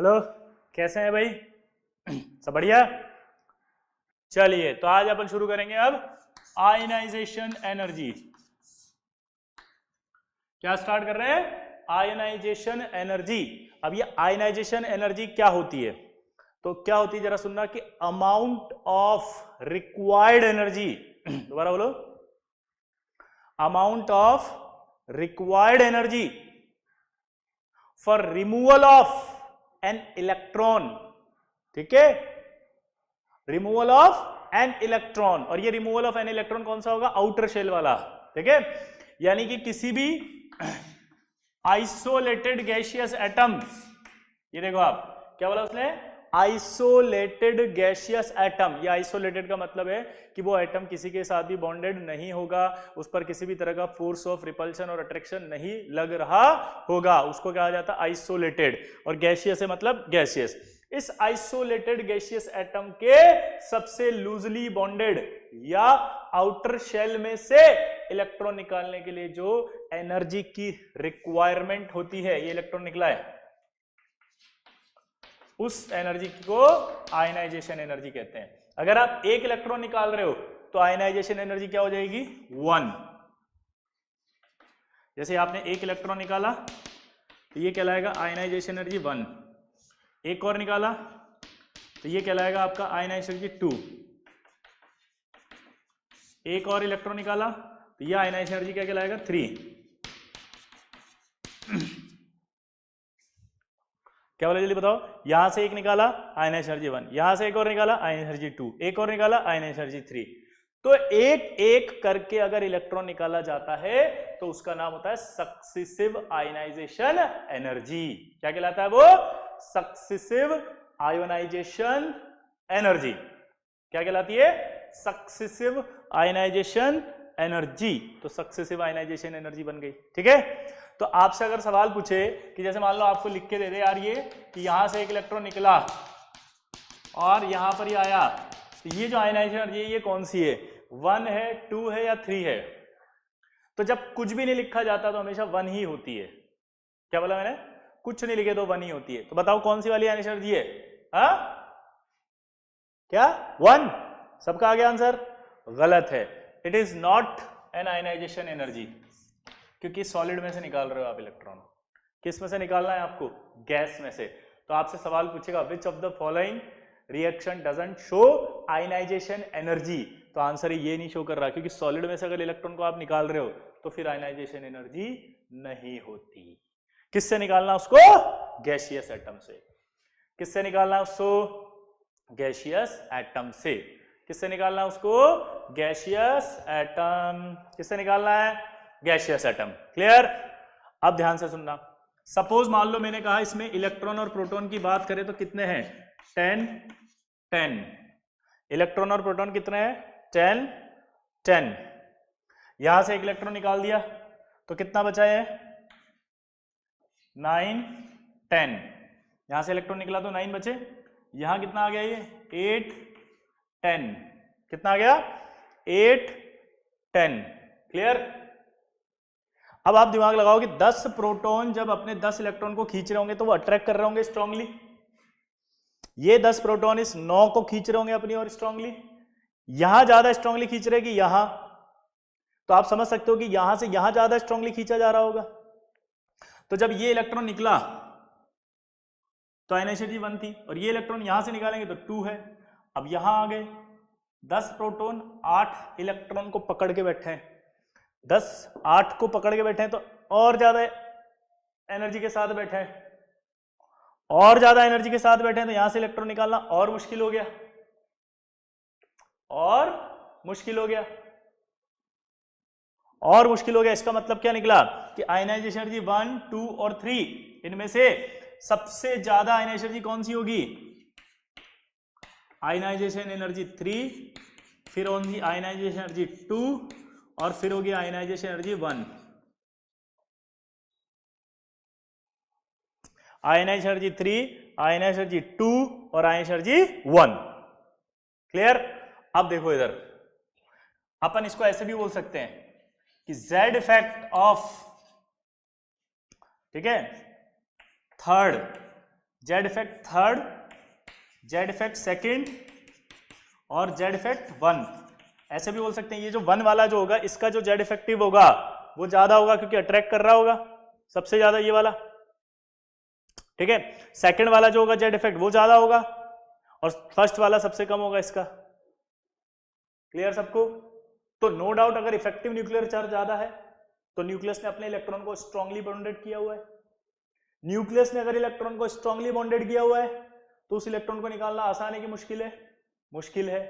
Hello, कैसे हैं भाई? सब बढ़िया। चलिए, तो आज अपन शुरू करेंगे अब आयनाइजेशन एनर्जी। क्या स्टार्ट कर रहे हैं? Ionization energy. अब ये आयनाइजेशन एनर्जी क्या होती है? तो क्या होती है जरा सुनना कि अमाउंट ऑफ रिक्वायर्ड एनर्जी, दोबारा बोलो, amount of required energy for removal of an electron. ठीक है, रिमूवल ऑफ एन इलेक्ट्रॉन। और ये रिमूवल ऑफ एन इलेक्ट्रॉन कौन सा होगा? आउटर शेल वाला। ठीक है, यानी कि किसी भी आइसोलेटेड गैसियस एटम, ये देखो आप क्या बोला उसने, आइसोलेटेड गैसियस एटम। ये आइसोलेटेड का मतलब है कि वो एटम किसी के साथ भी बॉन्डेड नहीं होगा, उस पर किसी भी तरह का फोर्स ऑफ रिपल्शन और अट्रैक्शन नहीं लग रहा होगा, उसको कहा जाता है आइसोलेटेड। और गैसियस है मतलब गैसियस। इस आइसोलेटेड गैसियस एटम के सबसे लूजली बॉन्डेड या आउटर शेल में से इलेक्ट्रॉन निकालने के लिए जो एनर्जी की रिक्वायरमेंट होती है, ये इलेक्ट्रॉन निकला है, उस एनर्जी को आयनाइजेशन एनर्जी कहते हैं। अगर आप एक इलेक्ट्रॉन निकाल रहे हो तो आयनाइजेशन एनर्जी क्या हो जाएगी? 1। जैसे आपने एक इलेक्ट्रॉन निकाला तो ये कहलाएगा आयनाइजेशन एनर्जी 1। एक और निकाला तो ये कहलाएगा आपका आयनाइजेशन एनर्जी 2। एक और इलेक्ट्रॉन निकाला तो ये आयनाइजेशन एनर्जी क्या कहलाएगा? 3। क्या बोला जल्दी बताओ? यहां से एक निकाला आयनाइजेशन एनर्जी 1, यहां से एक और निकाला आयनाइजेशन एनर्जी 2, एक और निकाला आयनाइजेशन एनर्जी 3। तो एक एक करके अगर इलेक्ट्रॉन निकाला जाता है तो उसका नाम होता है सक्सेसिव आयनाइजेशन एनर्जी। क्या कहलाता है वो? Successive ionization energy. क्या कहलाती है? Successive ionization energy. तो सक्सेसिव आयनाइजेशन एनर्जी बन गई। ठीक है, तो आपसे अगर सवाल पूछे कि जैसे मान लो आपको लिख के दे दे यार ये कि यहां से एक इलेक्ट्रॉन निकला और यहां पर ये आया, तो ये जो आयनाइजेशन एनर्जी है ये कौन सी है? 1 है, 2 है या 3 है? तो जब कुछ भी नहीं लिखा जाता तो हमेशा 1 ही होती है। क्या बोला मैंने? कुछ नहीं लिखे तो 1 ही होती है। तो बताओ कौन सी वाली आयनाइजेशन एनर्जी है? हा? क्या 1? सबका आ गया आंसर? गलत है। It is not an ionization energy, क्योंकि सॉलिड में से निकाल रहे हो आप इलेक्ट्रॉन। किस में से निकालना है आपको? गैस में से। तो आपसे सवाल पूछेगा which of the following reaction doesn't show ionization energy, तो आंसर ये नहीं शो कर रहा, क्योंकि सॉलिड में से अगर इलेक्ट्रॉन को आप निकाल रहे हो तो फिर आयनाइजेशन एनर्जी नहीं होती। किससे निकालना उसको? गैसियस एटम से। किससे निकालना उसको? गैसियस एटम से। किससे निकालना उसको? Gaseous atom. किससे निकालना है? Gaseous atom. क्लियर? अब ध्यान से सुनना। सपोज मान लो मैंने कहा इसमें इलेक्ट्रॉन और प्रोटॉन की बात करें तो कितने हैं? 10 10। इलेक्ट्रॉन और प्रोटॉन कितने हैं? 10 10। यहां से एक इलेक्ट्रॉन निकाल दिया तो कितना बचा है? 9 10। यहां से इलेक्ट्रॉन निकला तो 9 बचे। यहां कितना आ गया? ये 8 10। कितना आ गया? 8 10। क्लियर? अब आप दिमाग लगाओ कि 10 प्रोटॉन जब अपने 10 इलेक्ट्रॉन को खींच रहे होंगे तो वो अट्रैक्ट कर रहे होंगे स्ट्रांगली। ये 10 प्रोटॉन इस 9 को खींच रहे होंगे अपनी ओर स्ट्रांगली। यहां ज्यादा स्ट्रांगली खींच रहे कि यहां? तो आप समझ सकते हो कि यहां से यहां ज्यादा स्ट्रांगली खींचा जा रहा होगा। तो जब ये इलेक्ट्रॉन निकला तो आयनाइजेशन एनर्जी 1 थी, और ये इलेक्ट्रॉन यहां से निकालेंगे तो 2 है। अब यहां आ गए 10 प्रोटॉन 8 इलेक्ट्रॉन को पकड़ के बैठे हैं। 10 8 को पकड़ के बैठे हैं तो और ज्यादा एनर्जी के साथ बैठे हैं, और ज्यादा एनर्जी के साथ बैठे हैं, तो यहां से इलेक्ट्रॉन निकालना और मुश्किल हो गया, और मुश्किल हो गया, और मुश्किल हो गया। इसका मतलब क्या निकला कि आयनाइजेशन एनर्जी 1 2 और 3 इनमें से सबसे ज्यादा आयनाइजेशन एनर्जी कौन सी होगी? आयनाइजेशन एनर्जी 3, फिर होगी आयनाइजेशन एनर्जी 2, और फिर होगी ionization energy 1। Ionization energy 3, ionization energy 2 और आयनाइजेशन एनर्जी 1। क्लियर? अब देखो इधर, अपन इसको ऐसे भी बोल सकते हैं कि Z इफेक्ट ऑफ, ठीक है, third Z effect third, Z effect second और जेड इफेक्ट वन। ऐसे भी बोल सकते हैं ये जो वन वाला जो होगा इसका जो जेड इफेक्टिव होगा वो ज्यादा होगा क्योंकि अट्रैक्ट कर रहा होगा सबसे ज्यादा ये वाला, ठीक है। सेकंड वाला जो होगा जेड इफेक्ट वो ज्यादा होगा और फर्स्ट वाला सबसे कम होगा इसका। क्लियर सबको? तो नो डाउट अगर इफेक्टिव न्यूक्लियर चार्ज ज्यादा है तो न्यूक्लियस ने अपने इलेक्ट्रॉन को स्ट्रांगली बॉन्डेड किया हुआ है। न्यूक्लियस ने अगर इलेक्ट्रॉन को स्ट्रांगली बॉन्डेड किया हुआ है तो उस इलेक्ट्रॉन को निकालना आसान है कि मुश्किल है? मुश्किल है,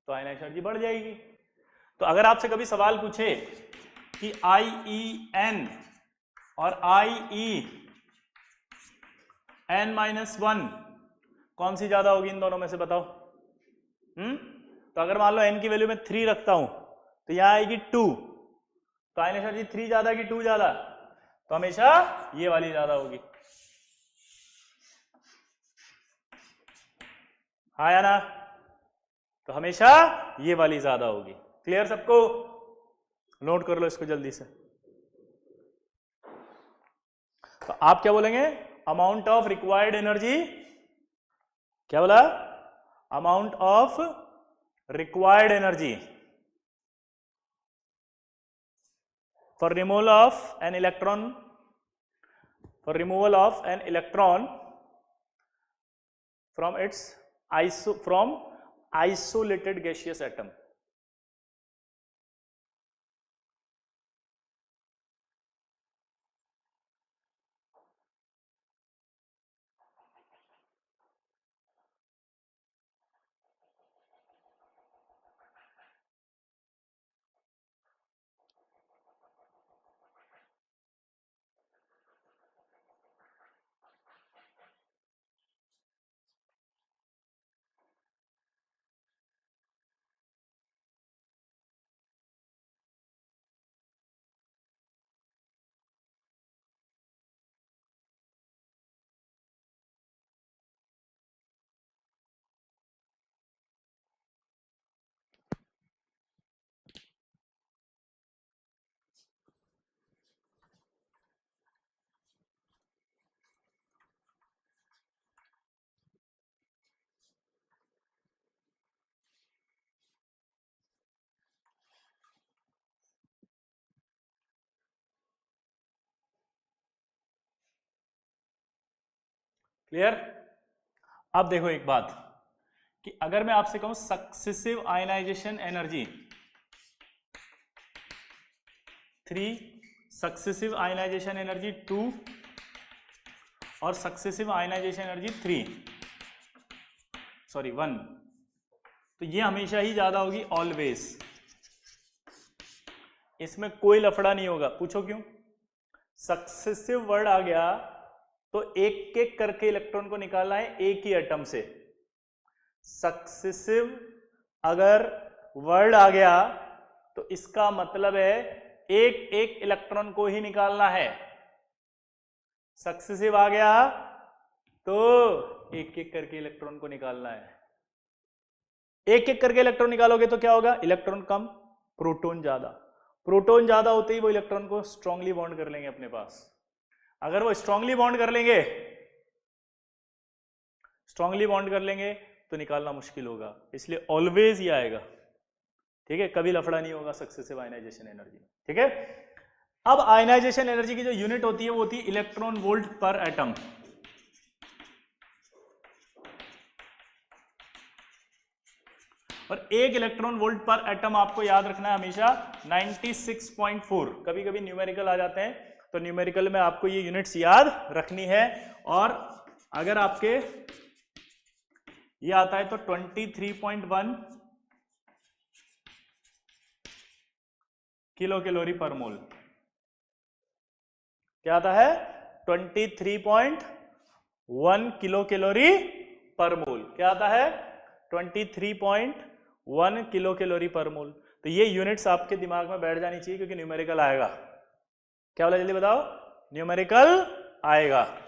तो आयनाइज एनर्जी बढ़ जाएगी। तो अगर आपसे कभी सवाल पूछे कि IEN और IEN-1 कौन सी ज्यादा होगी इन दोनों में से बताओ? तो अगर मान लो n की वैल्यू में 3 रखता हूं तो यहां आएगी 2, तो आयनाइज एनर्जी 3 ज्यादा कि 2 ज्यादा? तो हमेशा ये वाली ज्यादा होगी, हाँ या ना? तो हमेशा ये वाली ज्यादा होगी। क्लियर सबको? नोट कर लो इसको जल्दी से। तो आप क्या बोलेंगे? अमाउंट ऑफ रिक्वायर्ड एनर्जी, क्या बोला? Amount of required energy for removal of an electron, for removal of an electron from its isolated gaseous atom। Clear? अब देखो एक बात कि अगर मैं आपसे कहूं successive ionization energy 3, successive ionization energy 2 और सक्सेसिव आयनाइजेशन एनर्जी 1, तो ये हमेशा ही ज्यादा होगी, ऑलवेज। इसमें कोई लफड़ा नहीं होगा। पूछो क्यों? सक्सेसिव वर्ड आ गया तो एक एक करके इलेक्ट्रॉन को निकालना है एक ही एटम से। सक्सेसिव अगर वर्ड आ गया तो इसका मतलब है एक एक इलेक्ट्रॉन को ही निकालना है। सक्सेसिव आ गया तो एक एक करके इलेक्ट्रॉन को निकालना है। एक एक करके इलेक्ट्रॉन निकालोगे तो क्या होगा? इलेक्ट्रॉन कम, प्रोटॉन ज्यादा। प्रोटॉन ज्यादा होते ही वो इलेक्ट्रॉन को स्ट्रांगली बॉन्ड कर लेंगे अपने पास। अगर वो स्ट्रांगली बॉन्ड कर लेंगे तो निकालना मुश्किल होगा, इसलिए ऑलवेज ये आएगा। ठीक है, कभी लफड़ा नहीं होगा सक्सेसिव आयनाइजेशन एनर्जी। ठीक है, अब आयनाइजेशन एनर्जी की जो यूनिट होती है वो होती है इलेक्ट्रॉन वोल्ट पर एटम। और एक इलेक्ट्रॉन वोल्ट पर एटम आपको याद रखना है हमेशा 96.4। कभी कभी न्यूमेरिकल आ जाते हैं तो न्यूमेरिकल में आपको ये यूनिट्स याद रखनी है। और अगर आपके ये आता है तो 23.1 किलो कैलोरी पर मोल। क्या आता है? 23.1 किलो कैलोरी पर मोल। क्या आता है? 23.1 किलो कैलोरी पर मोल। तो ये यूनिट्स आपके दिमाग में बैठ जानी चाहिए क्योंकि न्यूमेरिकल आएगा। क्या बोला? जल्दी बताओ। न्यूमेरिकल आएगा।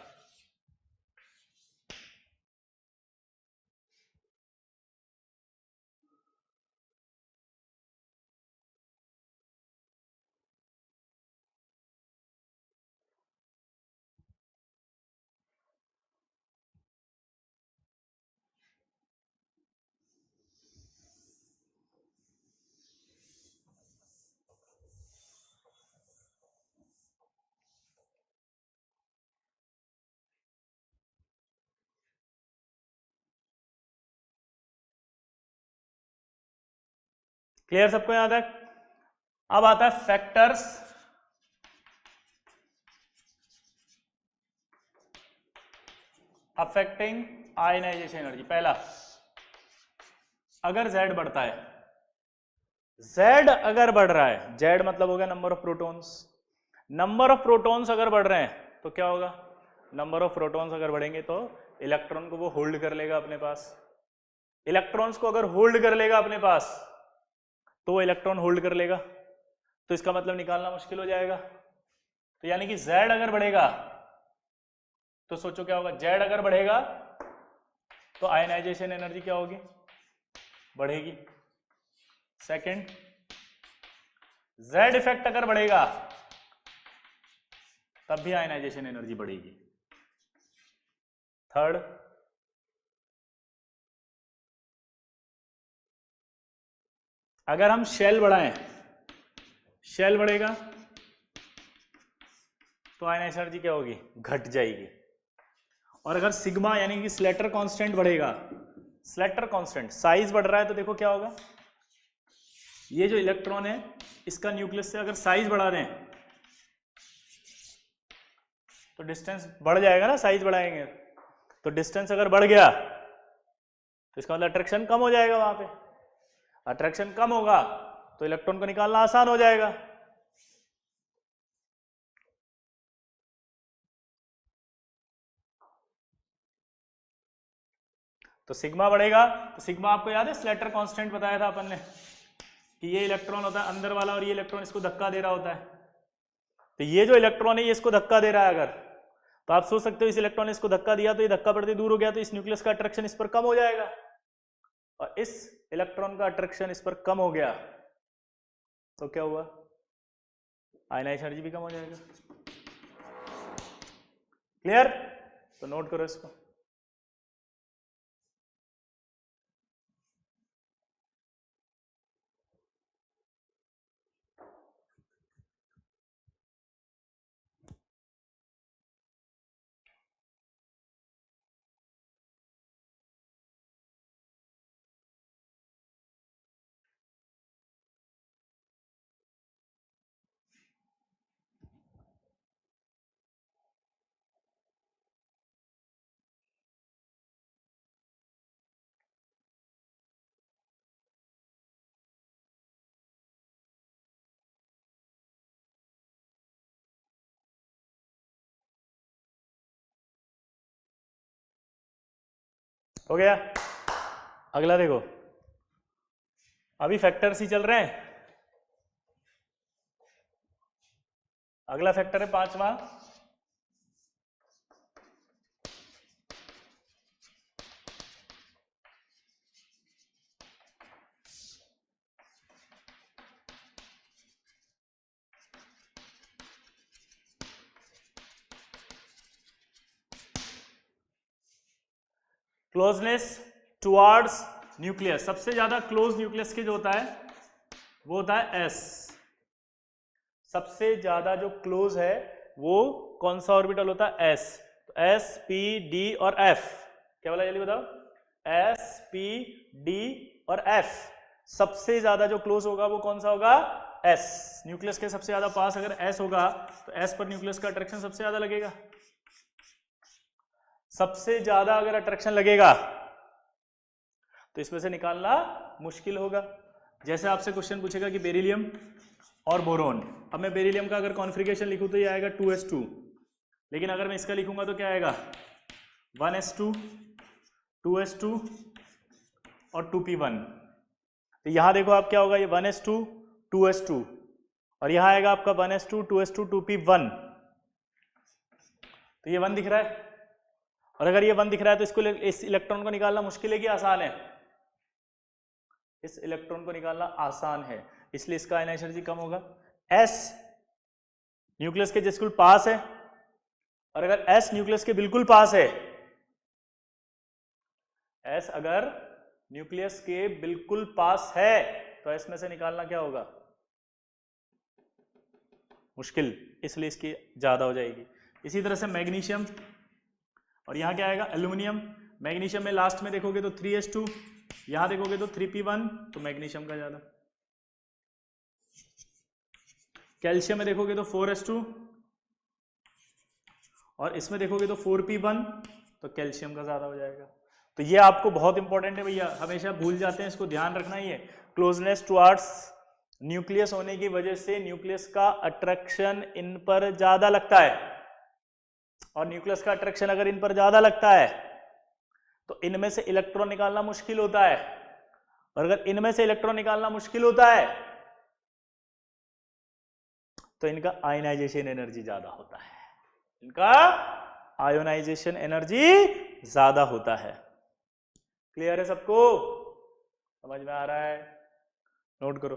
क्लियर सबको यहां तक? अब आता है फैक्टर्स अफेक्टिंग आयनाइजेशन एनर्जी। पहला, अगर Z बढ़ता है, Z अगर बढ़ रहा है, Z मतलब हो गया number of protons, number of protons अगर बढ़ रहे हैं तो क्या होगा? नंबर ऑफ प्रोटॉन्स अगर बढ़ेंगे तो इलेक्ट्रॉन को वो होल्ड कर लेगा अपने पास। इलेक्ट्रॉन्स को अगर होल्ड कर लेगा अपने पास तो वो इलेक्ट्रॉन होल्ड कर लेगा, तो इसका मतलब निकालना मुश्किल हो जाएगा। तो यानी कि Z अगर बढ़ेगा तो सोचो क्या होगा? Z अगर बढ़ेगा तो आयनाइजेशन एनर्जी क्या होगी? बढ़ेगी। सेकंड, Z इफेक्ट अगर बढ़ेगा तब भी आयनाइजेशन एनर्जी बढ़ेगी। थर्ड, अगर हम शेल बढ़ाएं, शेल बढ़ेगा तो आयनाइजेशन एनर्जी क्या होगी? घट जाएगी। और अगर सिग्मा यानी कि स्लेटर कांस्टेंट बढ़ेगा, स्लेटर कांस्टेंट साइज बढ़ रहा है तो देखो क्या होगा? ये जो इलेक्ट्रॉन है इसका न्यूक्लियस से अगर साइज बढ़ा दें तो डिस्टेंस बढ़ जाएगा ना, साइज बढ़ाएंगे तो डिस्टेंस अगर बढ़ गया तो इसका मतलब अट्रैक्शन कम हो जाएगा। वहां पे अट्रैक्शन कम होगा तो इलेक्ट्रॉन को निकालना आसान हो जाएगा। तो सिग्मा बढ़ेगा तो सिग्मा आपको याद है स्लेटर कांस्टेंट बताया था अपन ने कि ये इलेक्ट्रॉन होता है अंदर वाला और ये इलेक्ट्रॉन इसको धक्का दे रहा होता है। तो ये जो इलेक्ट्रॉन है ये इसको धक्का दे रहा है अगर, तो आप सोच सकते हो इस इलेक्ट्रॉन ने इसको धक्का दिया तो ये धक्का पड़ते दूर हो गया तो इस न्यूक्लियस का अट्रैक्शन इस पर कम हो जाएगा, और इस इलेक्ट्रॉन का अट्रैक्शन इस पर कम हो गया तो क्या हुआ? आयनाइजेशन एनर्जी भी कम हो जाएगा। क्लियर? तो नोट करो इसको। हो गया? अगला देखो, अभी फैक्टर्स ही चल रहे हैं। अगला फैक्टर है पांचवा, क्लोजनेस टुवर्ड्स न्यूक्लियस। सबसे ज्यादा क्लोज न्यूक्लियस के जो होता है वो होता है एस। सबसे ज्यादा जो क्लोज है वो कौन सा ऑर्बिटल होता है? एस। तो एस, पी, डी और एफ। क्या बोला जल्दी बताओ? एस, पी, डी और एफ। सबसे ज्यादा जो क्लोज होगा वो कौन सा होगा? एस। न्यूक्लियस के सबसे ज्यादा पास अगर एस होगा तो एस पर न्यूक्लियस का अट्रैक्शन सबसे ज्यादा लगेगा। सबसे ज्यादा अगर अट्रैक्शन लगेगा तो इसमें से निकालना मुश्किल होगा। जैसे आपसे क्वेश्चन पूछेगा कि बेरिलियम और बोरोन, अब मैं बेरिलियम का अगर कॉन्फ़िगरेशन लिखूं तो ये आएगा 2s2, लेकिन अगर मैं इसका लिखूंगा तो क्या आएगा? 1s2, 2s2 और 2p1। तो यहां देखो आप क्या होगा? ये 1s2, 2s2 और यहां आएगा आपका 1s2, 2s2, 2p1। तो ये 1 दिख रहा है, और अगर ये 1 दिख रहा है तो इसको इस इलेक्ट्रॉन को निकालना मुश्किल है कि आसान है? इस इलेक्ट्रॉन को निकालना आसान है, इसलिए इसका आयनाइजेशन एनर्जी कम होगा। एस न्यूक्लियस के बिल्कुल पास है, और अगर एस न्यूक्लियस के बिल्कुल पास है, एस अगर न्यूक्लियस के बिल्कुल पास है तो एस में से निकालना क्या होगा? मुश्किल, इसलिए इसकी ज्यादा हो जाएगी। इसी तरह से मैग्नीशियम, और यहां क्या आएगा? एल्यूमिनियम। मैग्नीशियम में लास्ट में देखोगे तो 3s2, यहां देखोगे तो 3p1, तो मैग्नीशियम का ज्यादा। कैल्शियम में देखोगे तो 4s2 और इसमें देखोगे तो 4p1, तो कैल्शियम का ज्यादा हो जाएगा। तो ये आपको बहुत इंपॉर्टेंट है भैया, हमेशा भूल जाते हैं, इसको ध्यान रखना ही है। क्लोजनेस टुवर्ड्स न्यूक्लियस होने की वजह से न्यूक्लियस का अट्रैक्शन इन पर ज्यादा लगता है, और न्यूक्लियस का अट्रैक्शन अगर इन पर ज्यादा लगता है तो इनमें से इलेक्ट्रॉन निकालना मुश्किल होता है, और अगर इनमें से इलेक्ट्रॉन निकालना मुश्किल होता है तो इनका आयनाइजेशन एनर्जी ज्यादा होता है, इनका आयोनाइजेशन एनर्जी ज्यादा होता है। क्लियर है सबको? समझ में आ रहा है? नोट करो।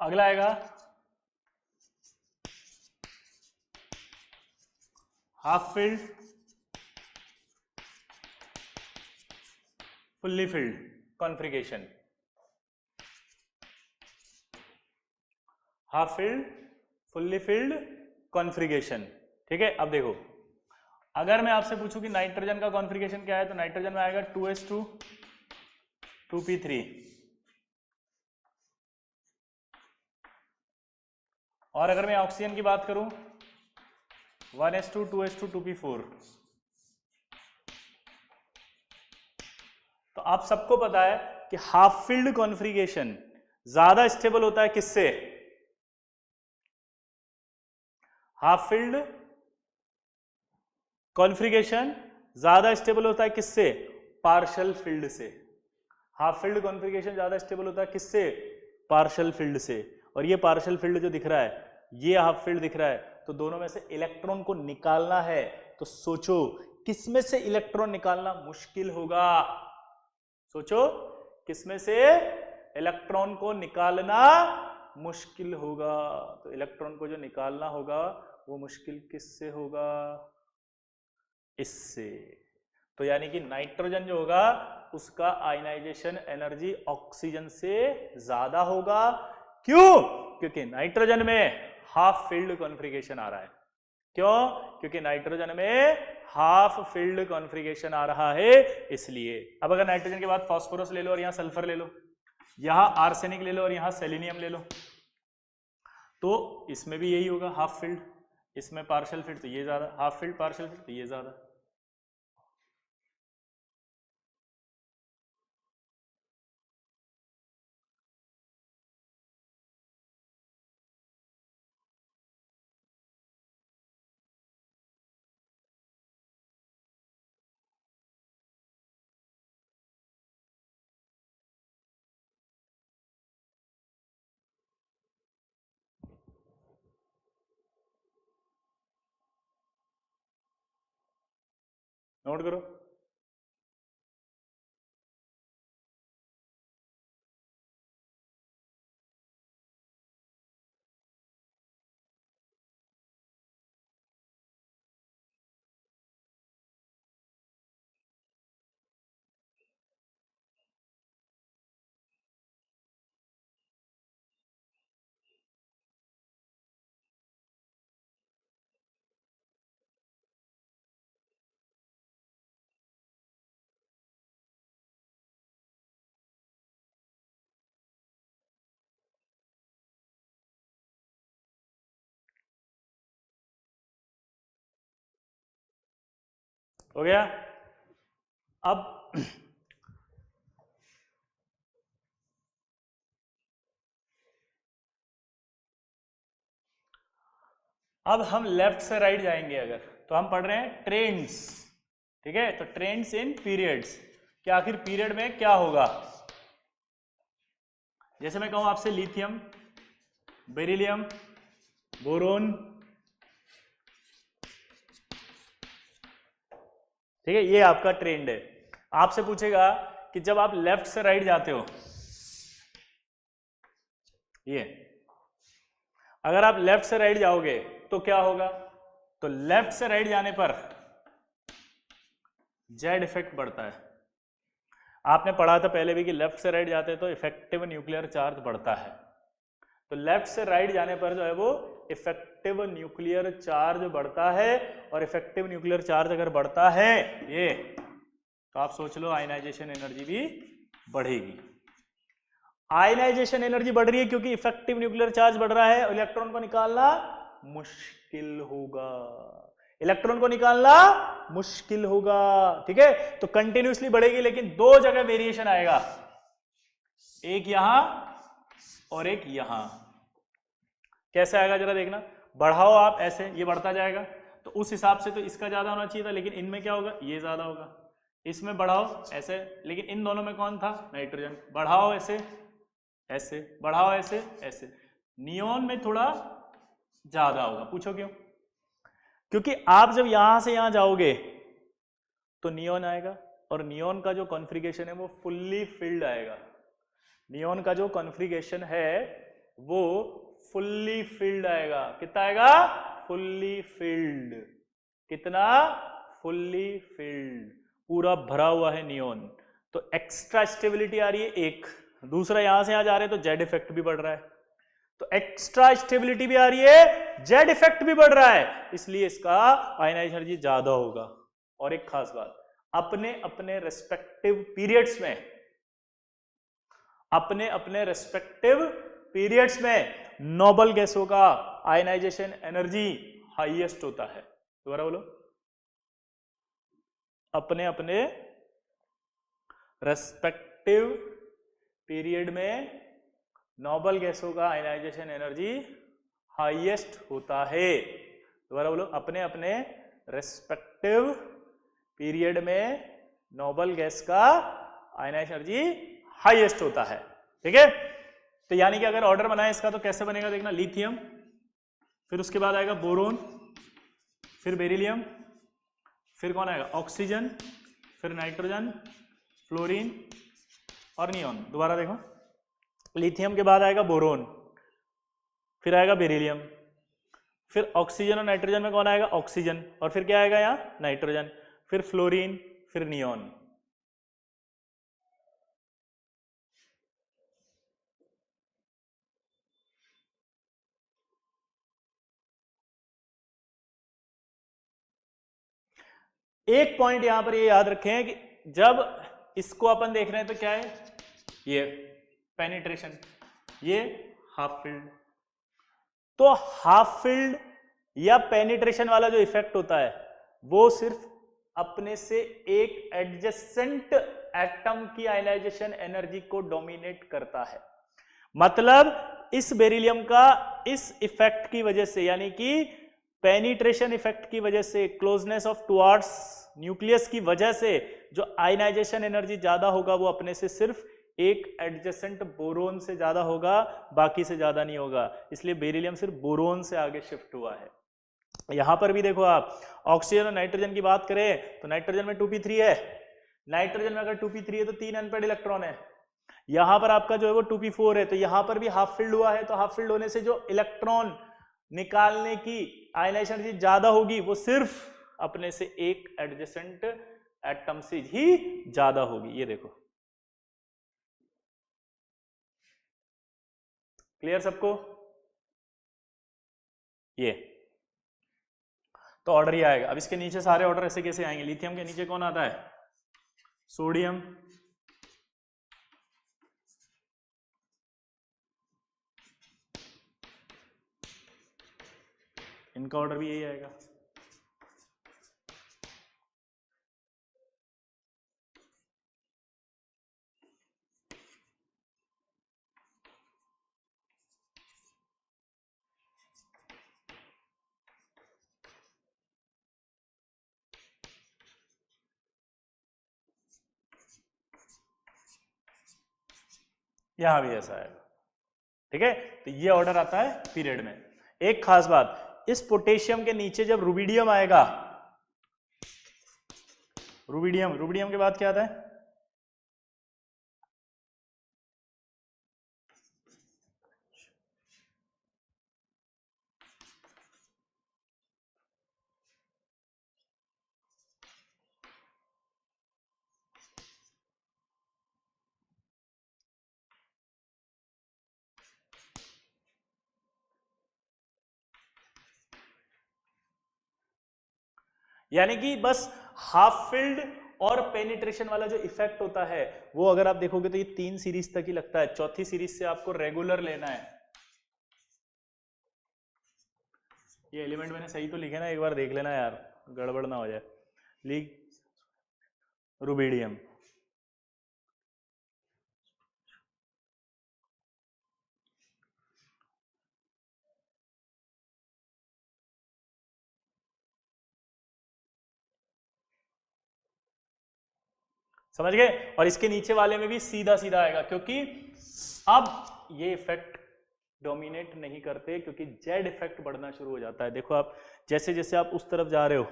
अगला आएगा half filled, fully filled configuration. Half filled, fully filled configuration. ठीक है, अब देखो, अगर मैं आपसे पूछूं कि नाइट्रोजन का कॉन्फ़िगरेशन क्या है, तो नाइट्रोजन में आएगा 2s2 2p3, और अगर मैं ऑक्सीजन की बात करूं 1s2 2s2 2p4। तो आप सबको पता है कि हाफ फील्ड कॉन्फ़िगरेशन ज्यादा स्टेबल होता है किससे? हाफ फील्ड कॉन्फ़िगरेशन ज्यादा स्टेबल होता है किससे? पार्शियल फील्ड से। हाफ फील्ड कॉन्फ़िगरेशन ज्यादा स्टेबल होता है किससे? पार्शियल फील्ड से। और ये पार्शियल फील्ड जो दिख रहा है, ये हाफ फील्ड दिख रहा है, तो दोनों में से इलेक्ट्रॉन को निकालना है, तो सोचो किसमें से इलेक्ट्रॉन निकालना मुश्किल होगा? सोचो किसमें से इलेक्ट्रॉन को निकालना मुश्किल होगा? तो इलेक्ट्रॉन को जो निकालना होगा वो मुश्किल किससे होगा? इससे। तो यानी कि नाइट्रोजन जो होगा उसका आयनाइजेशन एनर्जी ऑक्सीजन से ज्यादा होगा। क्यों? क्योंकि नाइट्रोजन में हाफ फील्ड कॉन्फ़िगरेशन आ रहा है। क्यों? क्योंकि नाइट्रोजन में हाफ फील्ड कॉन्फ़िगरेशन आ रहा है, इसलिए। अब अगर नाइट्रोजन के बाद फास्फोरस ले लो और यहां सल्फर ले लो, यहां आर्सेनिक ले लो और यहां सेलेनियम ले लो, तो इसमें भी यही होगा, हाफ फील्ड। इसमें पार्शियल फील्ड, तो ये ज्यादा, हाफ फील्ड पार्शियल फील्ड, तो ये ज्यादा। नोट करो। हो गया? अब अब हम लेफ्ट से राइट जाएंगे। अगर तो हम पढ़ रहे हैं ट्रेंड्स, ठीक है, तो ट्रेंड्स इन पीरियड्स कि आखिर पीरियड में क्या होगा। जैसे मैं कहूं आपसे लिथियम, बेरिलियम, बोरोन, ठीक है, ये आपका ट्रेंड है। आपसे पूछेगा कि जब आप लेफ्ट से राइट जाते हो, ये अगर आप लेफ्ट से राइट जाओगे तो क्या होगा, तो लेफ्ट से राइट जाने पर जेड इफेक्ट बढ़ता है। आपने पढ़ा था पहले भी कि लेफ्ट से राइट जाते हैं तो इफेक्टिव न्यूक्लियर चार्ज बढ़ता है। तो लेफ्ट से राइट जाने पर जो है वो इफेक्टिव न्यूक्लियर चार्ज बढ़ता है, और इफेक्टिव न्यूक्लियर चार्ज अगर बढ़ता है ये, तो आप सोच लो आयनाइजेशन एनर्जी भी बढ़ेगी। आयनाइजेशन एनर्जी बढ़ रही है क्योंकि इफेक्टिव न्यूक्लियर चार्ज बढ़ रहा है, इलेक्ट्रॉन को निकालना मुश्किल होगा, इलेक्ट्रॉन को निकालना मुश्किल होगा, ठीक है। तो कंटिन्यूसली बढ़ेगी, लेकिन दो जगह वेरिएशन आएगा, एक यहां और एक यहां। कैसे आएगा जरा देखना, बढ़ाओ आप ऐसे, ये बढ़ता जाएगा, तो उस हिसाब से तो इसका ज्यादा होना चाहिए था, लेकिन इनमें क्या होगा, ये ज्यादा होगा। इसमें बढ़ाओ ऐसे, लेकिन इन दोनों में कौन था, नाइट्रोजन। बढ़ाओ ऐसे ऐसे, बढ़ाओ ऐसे ऐसे, नियोन में थोड़ा ज्यादा होगा। पूछो क्यों, क्योंकि आप जब यहां से यहां जाओगे तो नियोन आएगा, और नियोन का जो कॉन्फ़िगरेशन है वो फुल्ली फिल्ड आएगा। नियोन का जो कॉन्फ़िगरेशन है वो फुल्ली फिल्ड आएगा। कितना आएगा, फुल्ली फिल्ड। कितना, फुल्ली फिल्ड, पूरा भरा हुआ है नियोन। तो एक्स्ट्रा स्टेबिलिटी आ रही है एक, दूसरा यहां से यहां जा रहे हैं तो जेड इफेक्ट भी बढ़ रहा है, तो एक्स्ट्रा स्टेबिलिटी भी आ रही है, जेड इफेक्ट भी बढ़ रहा है, इसलिए इसका आयनाइजेशन एनर्जी ज्यादा होगा। और एक खास बात, अपने अपने रेस्पेक्टिव पीरियड्स में, अपने अपने रेस्पेक्टिव पीरियड्स में नोबल गैसों का आयनाइजेशन एनर्जी हाईएस्ट होता है। दोबारा बोलो, अपने अपने रेस्पेक्टिव पीरियड में नोबल गैसों का आयनाइजेशन एनर्जी हाईएस्ट होता है। दोबारा बोलो, अपने अपने रेस्पेक्टिव पीरियड में नोबल गैस का आयनाइजेशन एनर्जी हाईएस्ट होता है, ठीक है। तो यानी कि अगर ऑर्डर बनाए इसका तो कैसे बनेगा देखना, लिथियम, फिर उसके बाद आएगा बोरोन, फिर बेरिलियम, फिर कौन आएगा, ऑक्सीजन, फिर नाइट्रोजन, फ्लोरीन और नियोन। दोबारा देखो, लिथियम के बाद आएगा बोरोन, फिर आएगा बेरिलियम, फिर ऑक्सीजन और नाइट्रोजन में कौन आएगा, ऑक्सीजन, और फिर क्या आएगा यहाँ, नाइट्रोजन, फिर फ्लोरीन, फिर नियोन। एक पॉइंट यहां पर ये याद रखें कि जब इसको अपन देख रहे हैं तो क्या है, ये पेनिट्रेशन, ये हाफ फिल्ड। तो हाफ फिल्ड या पेनिट्रेशन वाला जो इफेक्ट होता है वो सिर्फ अपने से एक एडजेसेंट एटम की आयनाइजेशन एनर्जी को डोमिनेट करता है। मतलब इस बेरिलियम का इस इफेक्ट की वजह से, यानी कि पेनिट्रेशन इफेक्ट की वजह से, क्लोजनेस ऑफ टुवर्ड्स न्यूक्लियस की वजह से जो आयनाइजेशन एनर्जी ज्यादा होगा वो अपने से सिर्फ एक एडजेसेंट बोरोन से ज्यादा होगा, बाकी से ज्यादा नहीं होगा। इसलिए बेरिलियम सिर्फ बोरोन से आगे शिफ्ट हुआ है। यहां पर भी देखो आप, ऑक्सीजन और नाइट्रोजन की बात करें तो नाइट्रोजन में 2p3 है, नाइट्रोजन में अगर 2p3 है तो 3 अनपेड इलेक्ट्रॉन है। यहां पर आपका जो है वो 2p4 है, तो यहां पर भी हाफ फिल्ड हुआ है, तो हाफ फिल्ड होने से जो इलेक्ट्रॉन निकालने की आयनाइजेशन एनर्जी ज्यादा होगी वो सिर्फ अपने से एक एडजेसेंट एटम से ही ज्यादा होगी। ये देखो, क्लियर सबको, ये तो ऑर्डर ही आएगा। अब इसके नीचे सारे ऑर्डर ऐसे कैसे आएंगे, लिथियम के नीचे कौन आता है, सोडियम, इनका ऑर्डर भी यही आएगा। यहां भी ऐसा आएगा। ठीक है, तो ये ऑर्डर आता है पीरियड में। एक खास बात, इस पोटेशियम के नीचे जब रुबिडियम आएगा, रुबिडियम के बाद क्या आता है? यानी कि बस हाफ फिल्ड और पेनिट्रेशन वाला जो इफेक्ट होता है वो अगर आप देखोगे तो ये 3 सीरीज तक ही लगता है, चौथी सीरीज से आपको रेगुलर लेना है। ये एलिमेंट मैंने सही तो लिखे ना, एक बार देख लेना यार, गड़बड़ ना हो जाए। लिख रुबिडियम, समझ गए? और इसके नीचे वाले में भी सीधा सीधा आएगा, क्योंकि अब ये इफेक्ट डोमिनेट नहीं करते, क्योंकि जेड इफेक्ट बढ़ना शुरू हो जाता है। देखो आप जैसे जैसे आप उस तरफ जा रहे हो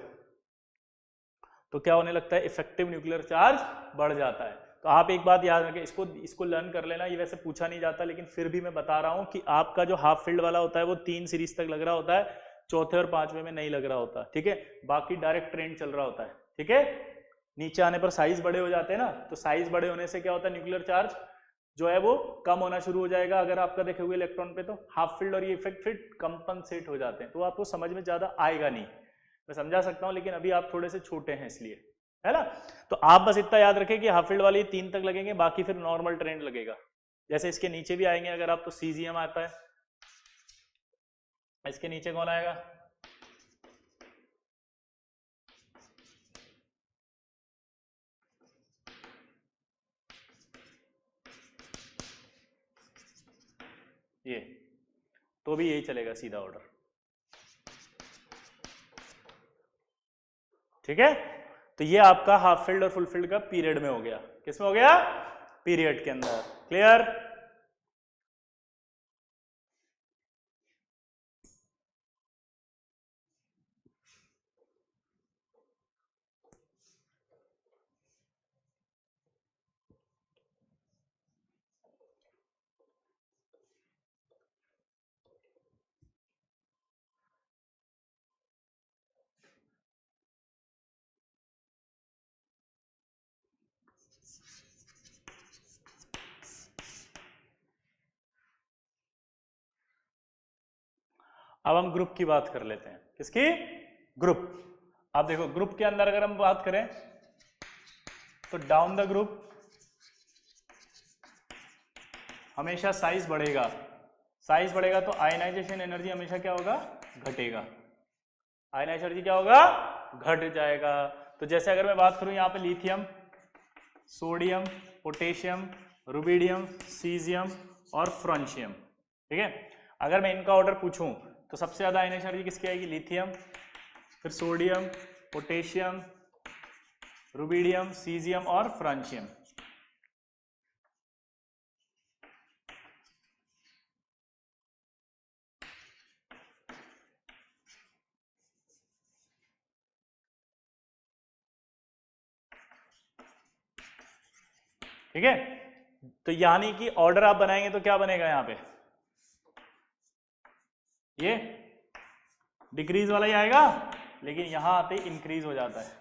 तो क्या होने लगता है, इफेक्टिव न्यूक्लियर चार्ज बढ़ जाता है। तो आप एक बात याद रखें, इसको लर्न कर लेना। ये वैसे पूछा नहीं जाता, लेकिन फिर भी मैं बता रहा हूं कि आपका जो हाफ फील्ड वाला होता है वो 3 सीरीज तक लग रहा होता है, चौथे और पांचवें में नहीं लग रहा होता। ठीक है, बाकी डायरेक्ट ट्रेंड चल रहा होता है। ठीक है, नीचे आने पर साइज बड़े हो जाते हैं ना, तो साइज बड़े होने से क्या होता है, न्यूक्लियर चार्ज जो है वो कम होना शुरू हो जाएगा। अगर आपका देखोगे इलेक्ट्रॉन पे, तो हाफ फील्ड और ये इफेक्ट फिर कंपनसेट हो जाते हैं, तो आपको समझ में ज्यादा आएगा नहीं। मैं समझा सकता हूं, लेकिन अभी आप थोड़े से छोटे हैं इसलिए, है ना। तो आप बस इतना याद रखें कि हाफ फील्ड वाले 3 तक लगेंगे, बाकी फिर नॉर्मल ट्रेंड लगेगा। जैसे इसके नीचे भी आएंगे अगर आप, तो सीजियम आता है। इसके नीचे कौन आएगा? ये, तो भी यही चलेगा सीधा ऑर्डर। ठीक है, तो ये आपका हाफ फील्ड और फुल फील्ड का पीरियड में हो गया। किस में हो गया? पीरियड के अंदर। क्लियर? अब हम ग्रुप की बात कर लेते हैं। किसकी? ग्रुप। अब देखो, ग्रुप के अंदर अगर हम बात करें तो डाउन द ग्रुप हमेशा साइज बढ़ेगा। साइज बढ़ेगा तो आयनाइजेशन एनर्जी हमेशा क्या होगा? घटेगा। आयनाइजेशन एनर्जी क्या होगा? घट जाएगा। तो जैसे अगर मैं बात करूं यहां पे lithium, sodium, potassium, rubidium, caesium और फ्रांशियम। ठीक है, अगर मैं इनका ऑर्डर पूछूं तो सबसे ज्यादा आयनाइजेशन एनर्जी किसकी आएगी? लिथियम, फिर सोडियम, पोटेशियम, रुबिडियम, सीजियम और फ्रांशियम। ठीक है, तो यानी कि ऑर्डर आप बनाएंगे तो क्या बनेगा यहां पे? ये डिक्रीज वाला ही आएगा, लेकिन यहां आते ही इंक्रीज हो जाता है।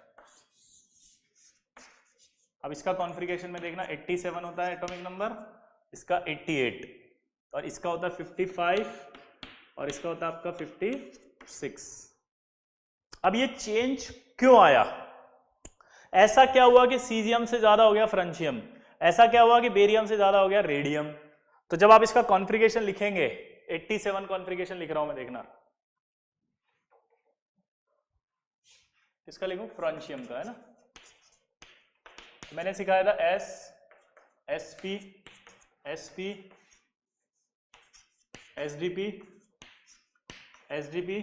अब इसका कॉन्फ़िगरेशन में देखना, 87 होता है एटॉमिक नंबर, इसका 88, और इसका होता है 55, और इसका होता है आपका 56। अब ये चेंज क्यों आया? ऐसा क्या हुआ कि सीजियम से ज्यादा हो गया फ्रांशियम? ऐसा क्या हुआ कि बेरियम से ज्यादा हो गया रेडियम? तो जब आप इसका कॉन्फ़िगरेशन लिखेंगे, 87 कॉन्फ़िगरेशन लिख रहा हूं मैं, देखना किसका लिखूं? फ्रांशियम का, है ना। मैंने सिखाया था S, SP, SP, SDP, SDP,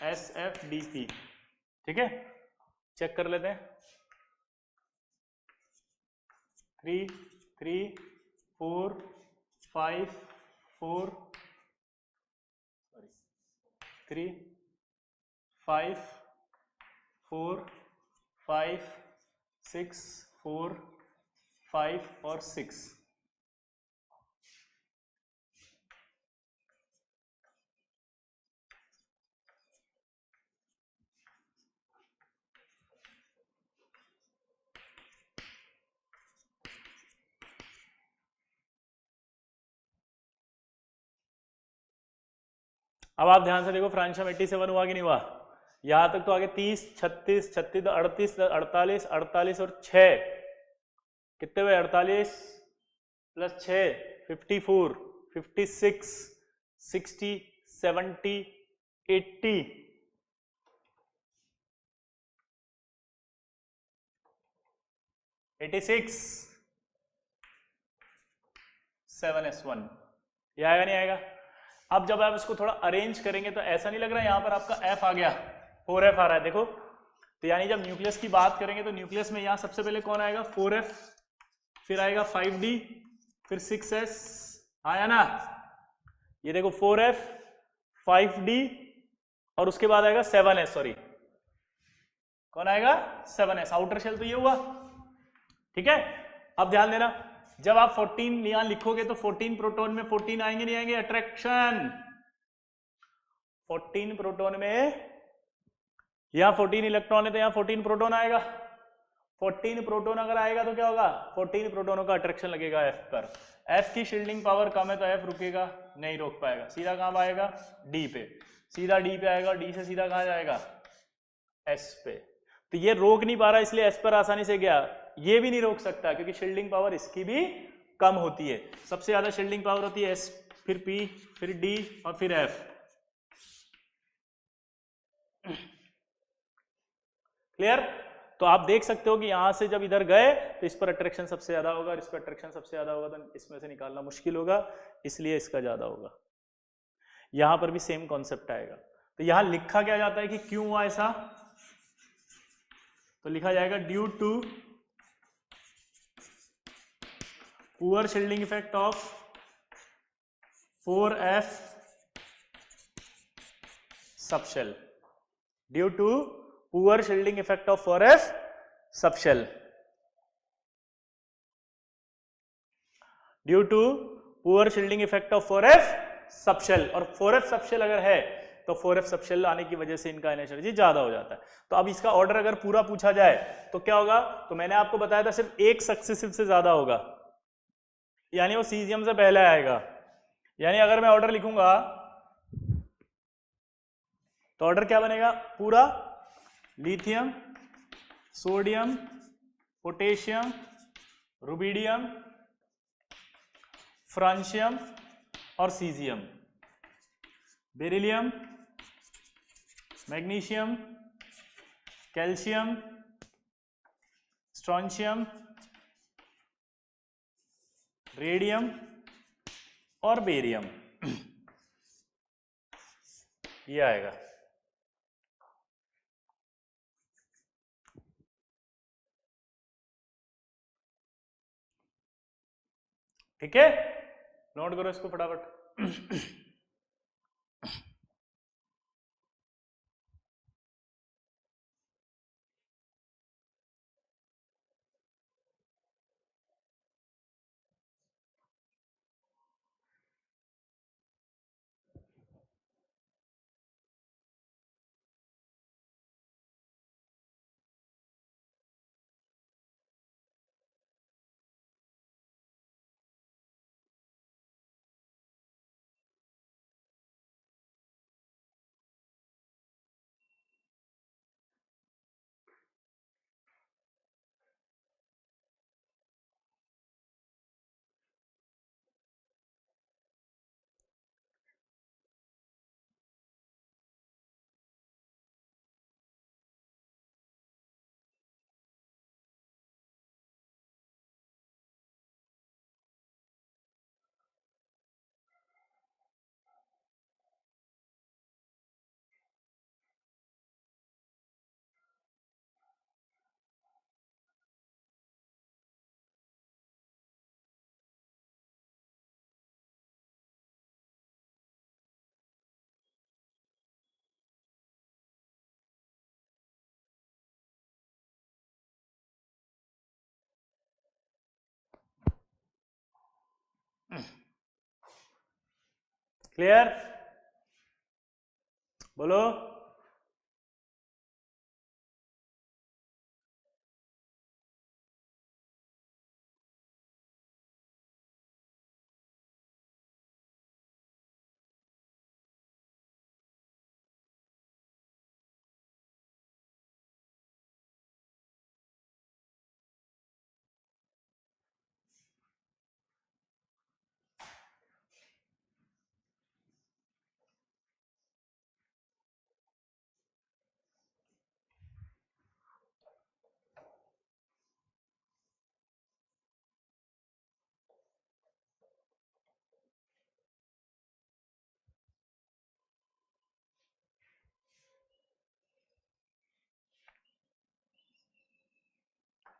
SFDP. ठीक है, चेक कर लेते हैं। 3, 3, 4 5 4 3 5 4 5 6 4 5 और 6। अब आप ध्यान से देखो, फ्रांशम 87 हुआ कि नहीं हुआ? यहां तक तो आगे 30 36 36 38 48 48 और 6 कितने हुए? 48 प्लस 6 54 56 60 70 80 86 7s1। ये आएगा नहीं आएगा? अब जब आप इसको थोड़ा अरेंज करेंगे तो ऐसा नहीं लग रहा है यहां पर आपका F आ गया, 4F आ रहा है, देखो। तो यानी जब न्यूक्लियस की बात करेंगे तो न्यूक्लियस में यहां सबसे पहले कौन आएगा? 4F, फिर आएगा 5D, फिर 6S, आया ना? ये देखो 4F 5D और उसके बाद आएगा 7S, सॉरी कौन आएगा? 7S। आउटर शेल तो ये हुआ, ठीक है। अब ध्यान देना, जब आप 14 यहां लिखोगे तो 14 प्रोटॉन में 14 आएंगे नहीं आएंगे? अट्रैक्शन। 14 प्रोटॉन में यहां 14 इलेक्ट्रॉन है तो यहां 14 प्रोटॉन आएगा। 14 प्रोटॉन अगर आएगा तो क्या होगा? 14 प्रोटॉनों का अट्रैक्शन लगेगा F पर। F की शील्डिंग पावर कम है तो F रुकेगा, नहीं रोक पाएगा, सीधा कहां आएगा? D पे, सीधा D पे आएगा, D से सीधा कहां जाएगा? S पे। तो ये रोक नहीं पा रहा इसलिए S पर आसानी से गया, ये भी नहीं रोक सकता क्योंकि शील्डिंग पावर इसकी भी कम होती है। सबसे ज्यादा शील्डिंग पावर होती है S, फिर P, फिर D और फिर F। क्लियर? तो आप देख सकते हो कि यहां से जब इधर गए तो इस पर अट्रैक्शन सबसे ज्यादा होगा और इस पर अट्रैक्शन सबसे ज्यादा होगा, तो इसमें से निकालना मुश्किल होगा, इसलिए इसका ज्यादा होगा। यहां पर भी सेम कॉन्सेप्ट आएगा। तो यहां लिखा क्या जाता है कि क्यों हुआ ऐसा? तो लिखा जाएगा due to poor shielding effect of 4F subshell, due to poor shielding effect of 4F subshell, due to poor shielding effect of 4F subshell. और 4F सबशेल अगर है तो 4F सबशेल आने की वजह से इनका एनर्जी ज्यादा हो जाता है। तो अब इसका ऑर्डर अगर पूरा पूछा जाए तो क्या होगा? तो मैंने आपको बताया था सिर्फ एक सक्सेसिव से ज्यादा होगा, यानी वो सीजियम से पहले आएगा। यानी अगर मैं ऑर्डर लिखूंगा तो ऑर्डर क्या बनेगा? पूरा lithium, sodium, potassium, rubidium, francium और caesium, beryllium, magnesium, calcium, strontium, radium और बेरियम। ये आएगा। ठीक है, नोट करो इसको फटाफट। क्लियर? बोलो।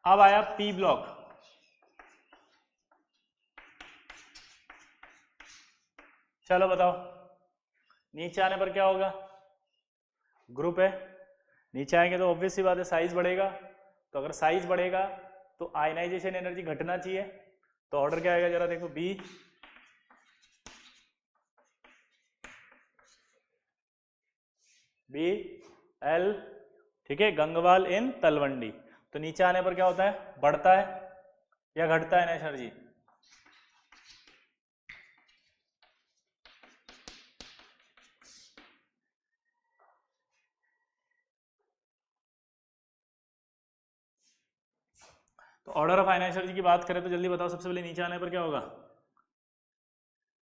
अब आया पी ब्लॉक। चलो बताओ, नीचे आने पर क्या होगा? ग्रुप है, नीचे आएंगे तो ऑब्वियस सी बात है साइज बढ़ेगा। तो अगर साइज बढ़ेगा तो आयनाइजेशन एनर्जी घटना चाहिए। तो ऑर्डर क्या आएगा जरा देखो, बी बी एल, ठीक है, गंगवाल इन तलवंडी। तो नीचे आने पर क्या होता है? बढ़ता है या घटता है एनर्जी? तो ऑर्डर ऑफ आयनाइजेशन की बात करें तो जल्दी बताओ, सबसे पहले नीचे आने पर क्या होगा?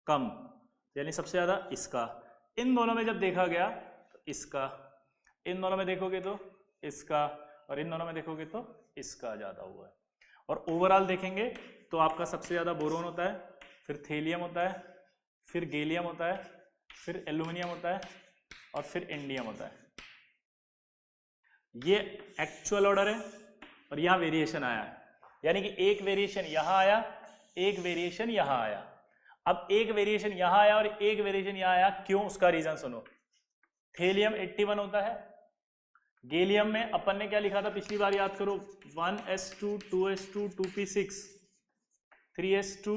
कम, यानी सबसे ज्यादा इसका। इन दोनों में जब देखा गया तो इसका, इन दोनों में देखोगे तो इसका, और इन दोनों में देखोगे तो इसका ज्यादा हुआ है। और ओवरऑल देखेंगे तो आपका सबसे ज्यादा बोरोन होता है, फिर थेलियम होता है, फिर गैलियम होता है, फिर एल्यूमिनियम होता है, और फिर इंडियम होता है। ये एक्चुअल ऑर्डर है और यहां वेरिएशन आया है, यानी कि एक वेरिएशन यहां आया, एक वेरिएशन यहां आया। अब एक वेरिएशन यहां आया और एक वेरिएशन यहां आया, क्यों? उसका रीजन सुनो। थेलियम 81 होता है, गैलियम में अपन ने क्या लिखा था पिछली बार, याद करो, 1s2 2s2 2p6 3s2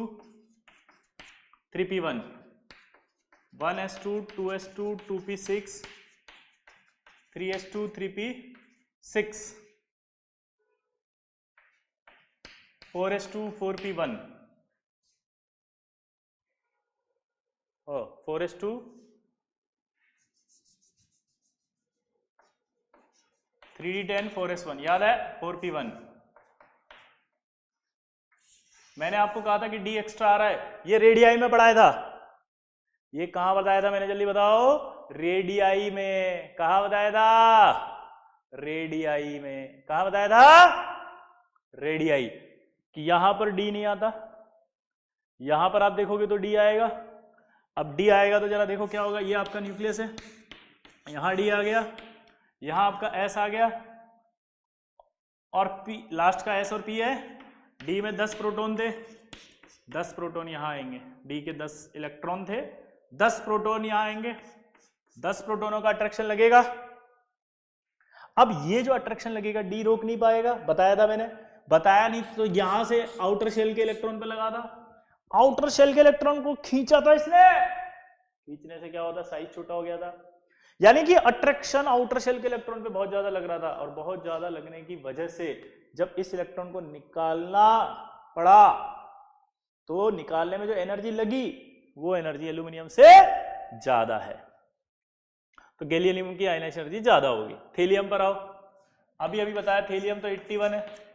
3p1, 1s2 2s2 2p6 3s2 3p6 4s2 4p1, 4s2 3d10 4s1, याद है? 4p1। मैंने आपको कहा था कि डी एक्स्ट्रा आ रहा है, ये रेडियाई में पढ़ाया था। ये कहां बताया था मैंने, जल्दी बताओ? रेडियाई में। कहां बताया था? रेडियाई में। कहां बताया था? रेडियाई। कि यहां पर डी नहीं आता, यहां पर आप देखोगे तो डी आएगा। अब डी आएगा तो जरा देखो क्या होगा। ये आपका न्यूक्लियस है, यहां डी आ गया, यहां आपका एस आ गया, और पी लास्ट का एस और पी है। डी में 10 प्रोटॉन थे, 10 प्रोटॉन यहां आएंगे। डी के 10 इलेक्ट्रॉन थे, 10 प्रोटॉन यहां आएंगे, 10 प्रोटॉनों का अट्रैक्शन लगेगा। अब ये जो अट्रैक्शन लगेगा डी रोक नहीं पाएगा, बताया था मैंने। बताया नहीं तो यहां से आउटर शेल के इलेक्ट्रॉन पे लगा था, आउटर शेल के इलेक्ट्रॉन को खींचा था इसने, खींचने से क्या होता? साइज छोटा हो गया था। यानी कि अट्रैक्शन आउटर शेल के इलेक्ट्रॉन पे बहुत ज्यादा लग रहा था, और बहुत ज्यादा लगने की वजह से जब इस इलेक्ट्रॉन को निकालना पड़ा तो निकालने में जो एनर्जी लगी वो एनर्जी एल्यूमिनियम से ज्यादा है। तो गैलियम की आयनाइजेशन एनर्जी ज्यादा होगी। थेलियम पर आओ, अभी अभी बताया थेलियम तो 81 है,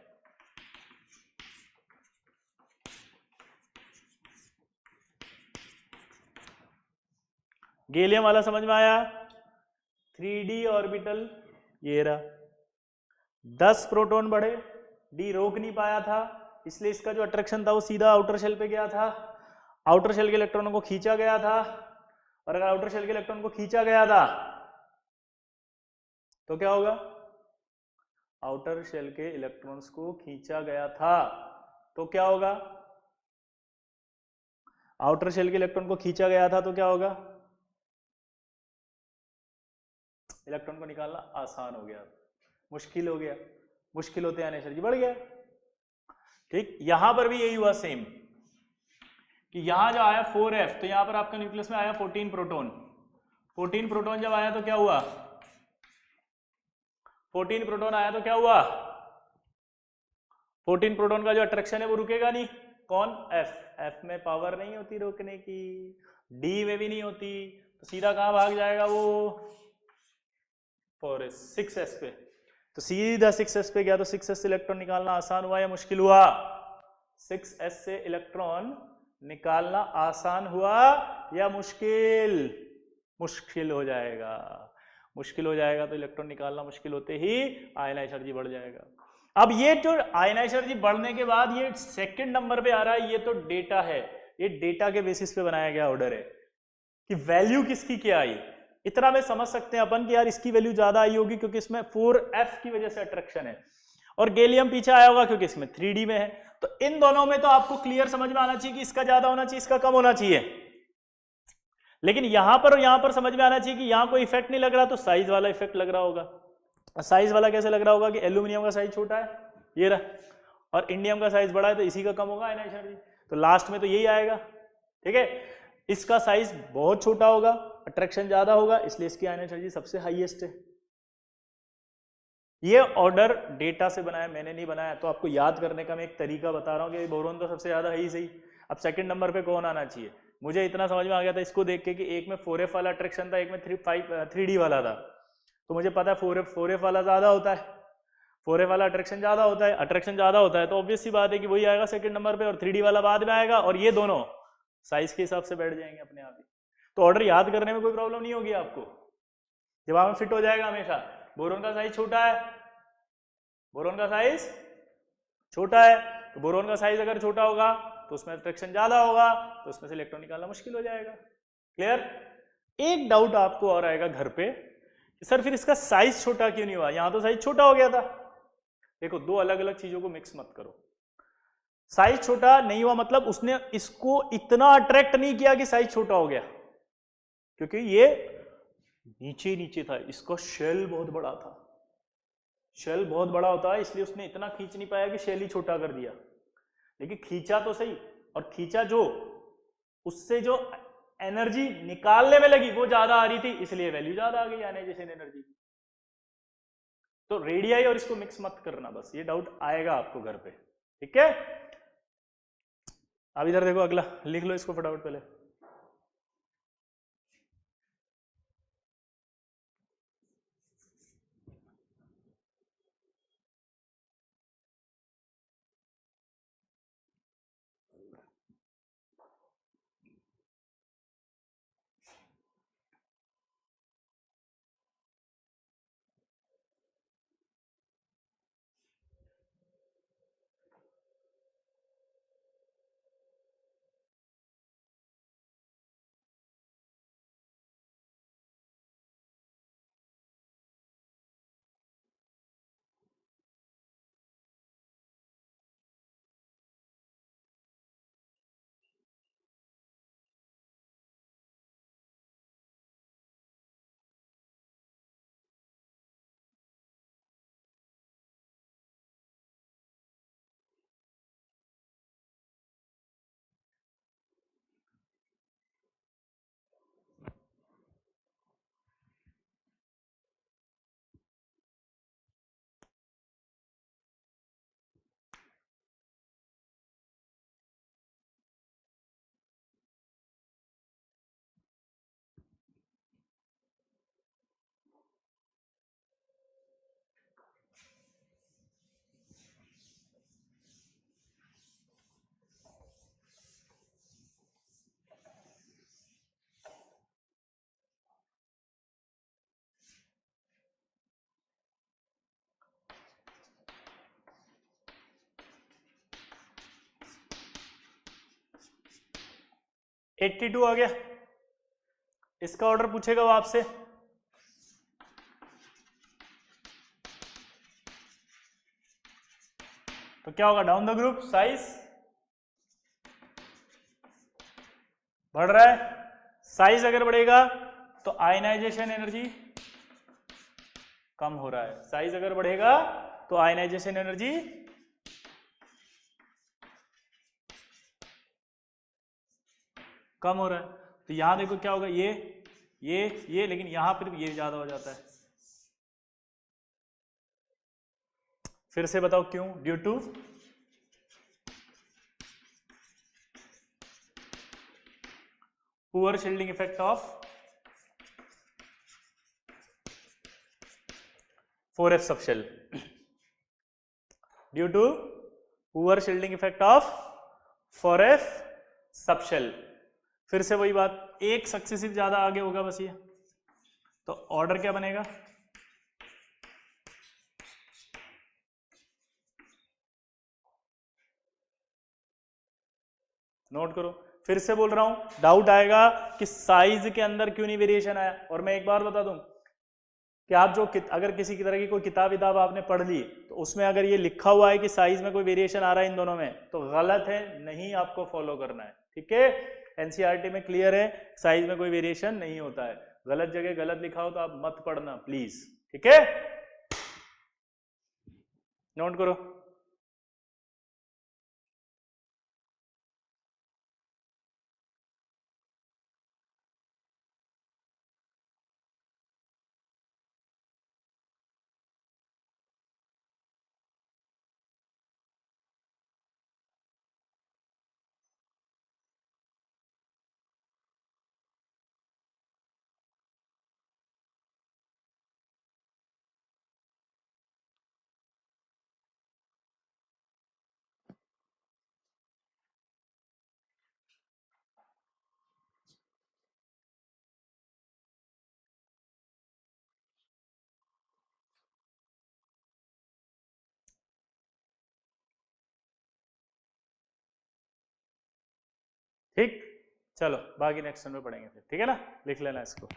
गैलियम वाला समझ में आया? 3d ऑर्बिटल ये रहा, 10 प्रोटॉन बढ़े, डी रोक नहीं पाया था, इसलिए इसका जो अट्रैक्शन था वो सीधा आउटर शेल पे गया था, आउटर शेल के इलेक्ट्रॉनों को खींचा गया था। और अगर आउटर शेल के इलेक्ट्रॉन को खींचा गया था तो क्या होगा? आउटर शेल के इलेक्ट्रॉन्स को खींचा गया था तो क्या होगा? आउटर शेल के इलेक्ट्रॉन को खींचा गया था तो क्या होगा? इलेक्ट्रॉन को निकालना आसान हो गया, मुश्किल हो गया, मुश्किल होते आने एनर्जी बढ़ गया। ठीक, यहां पर भी यही हुआ सेम। कि यहां जो आया 4f, तो यहां पर आपका न्यूक्लियस में आया 14 प्रोटॉन। 14 प्रोटॉन जब आया तो क्या हुआ, 14 प्रोटॉन आया तो क्या हुआ, 14 प्रोटॉन का जो अट्रैक्शन है वो रुकेगा नहीं। कौन, एफ में पावर नहीं होती रोकने की, डी में भी नहीं होती, तो सीधा कहां भाग जाएगा वो, 4s 6s पे। तो सीधा 6s पे गया, तो 6s से इलेक्ट्रॉन निकालना आसान हुआ या मुश्किल हुआ, 6s से इलेक्ट्रॉन निकालना आसान हुआ या मुश्किल, मुश्किल हो जाएगा, मुश्किल हो जाएगा। तो इलेक्ट्रॉन निकालना मुश्किल होते ही आयनाइज एनर्जी बढ़ जाएगा। अब ये जो आयनाइज एनर्जी बढ़ने के बाद ये सेकंड नंबर पे आ रहा है, ये तो डेटा है, ये डेटा के बेसिस पे बनाया गया ऑर्डर है कि वैल्यू किसकी क्या आई। इतना में समझ सकते हैं अपन कि यार इसकी वैल्यू ज्यादा आई होगी क्योंकि इसमें 4f की वजह से अट्रैक्शन है, और गैलियम पीछे आया होगा क्योंकि इसमें 3d में है। तो इन दोनों में तो आपको क्लियर समझ में आना चाहिए कि इसका ज्यादा होना चाहिए, इसका कम होना चाहिए। लेकिन यहां पर और यहां पर समझ में आना चाहिए कि यहां कोई इफेक्ट नहीं लग रहा, तो साइज वाला इफेक्ट लग रहा होगा। साइज वाला कैसे लग रहा होगा कि एल्यूमिनियम का साइज छोटा है, ये रहा, और इंडियम का साइज बड़ा है, तो इसी का कम होगा आयनाइज एनर्जी। तो लास्ट में तो यही आएगा, ठीक है। इसका साइज बहुत छोटा होगा, अट्रैक्शन ज्यादा होगा, इसलिए इसकी आयनाइज एनर्जी सबसे हाईएस्ट है। ये ऑर्डर डेटा से बनाया, मैंने नहीं बनाया, तो आपको याद करने का मैं एक तरीका बता रहा हूं कि बोरोन तो सबसे ज्यादा है ही सही। अब सेकंड नंबर पे कौन आना चाहिए, मुझे इतना समझ में आ गया था इसको देख के कि एक में 4f वाला अट्रैक्शन था, एक में 3d वाला था। तो मुझे पता है 4f वाला ज्यादा होता है, 4f वाला अट्रैक्शन ज्यादा होता है, अट्रैक्शन ज्यादा होता है तो ऑब्वियस सी बात है कि वही आएगा सेकंड नंबर पे, और 3d वाला बाद में आएगा, और ये दोनों साइज के हिसाब से बैठ जाएंगे अपने आप ही। तो ऑर्डर याद करने में कोई प्रॉब्लम नहीं होगी आपको, दिमाग में फिट हो जाएगा हमेशा। बोरोन का साइज छोटा है, बोरोन का साइज छोटा है, तो बोरोन का साइज अगर छोटा होगा तो उसमें अट्रैक्शन ज्यादा होगा, तो उसमें से इलेक्ट्रॉन निकालना मुश्किल हो जाएगा। क्लियर। एक डाउट आपको और आएगा घर पे, सर फिर इसका साइज छोटा क्यों नहीं हुआ, यहां तो साइज छोटा हो गया था। देखो, दो अलग अलग चीजों को मिक्स मत करो। साइज छोटा नहीं हुआ मतलब उसने इसको इतना अट्रैक्ट नहीं किया कि साइज छोटा हो गया, क्योंकि ये नीचे नीचे था, इसका शेल बहुत बड़ा था, शेल बहुत बड़ा होता है इसलिए उसने इतना खींच नहीं पाया कि शेल ही छोटा कर दिया। लेकिन खींचा तो सही, और खींचा जो, उससे जो एनर्जी निकालने में लगी वो ज्यादा आ रही थी, इसलिए वैल्यू ज्यादा आ गई आयनाइजेशन एनर्जी। तो रेडियाई और इसको मिक्स मत करना, बस ये डाउट आएगा आपको घर पे, ठीक है। अब इधर देखो, अगला लिख लो इसको फटाफट पहले। तो 82 आ गया, इसका ऑर्डर पूछेगा वो आपसे। तो क्या होगा, डाउन द ग्रुप साइज बढ़ रहा है, साइज अगर बढ़ेगा तो आयनाइजेशन एनर्जी कम हो रहा है, साइज अगर बढ़ेगा तो आयनाइजेशन एनर्जी कम हो रहा है। तो यहां देखो क्या होगा, ये, लेकिन यहां फिर ये ज्यादा हो जाता है। फिर से बताओ क्यों? Due to poor shielding effect of 4f subshell, due to poor shielding effect of 4f subshell. फिर से वही बात, एक सक्सेसिव ज्यादा आगे होगा बस ये, तो ऑर्डर क्या बनेगा? नोट करो, फिर से बोल रहा हूं, डाउट आएगा कि साइज के अंदर क्यों नहीं वेरिएशन आया। और मैं एक बार बता दूं कि आप जो अगर किसी की तरह की कोई किताब विताब आपने पढ़ ली, तो उसमें अगर ये लिखा हुआ है कि साइज में कोई वेरिएशन आ रहा है इन दोनों में, तो गलत है, नहीं आपको फॉलो करना है। ठीक है, एनसीईआरटी में क्लियर है, साइज में कोई वेरिएशन नहीं होता है। गलत जगह गलत लिखा हो तो आप मत पढ़ना प्लीज। ठीक है, नोट करो। ठीक, चलो बाकी नेक्स्ट में पढ़ेंगे फिर। ठीक है ना, लिख लेना इसको।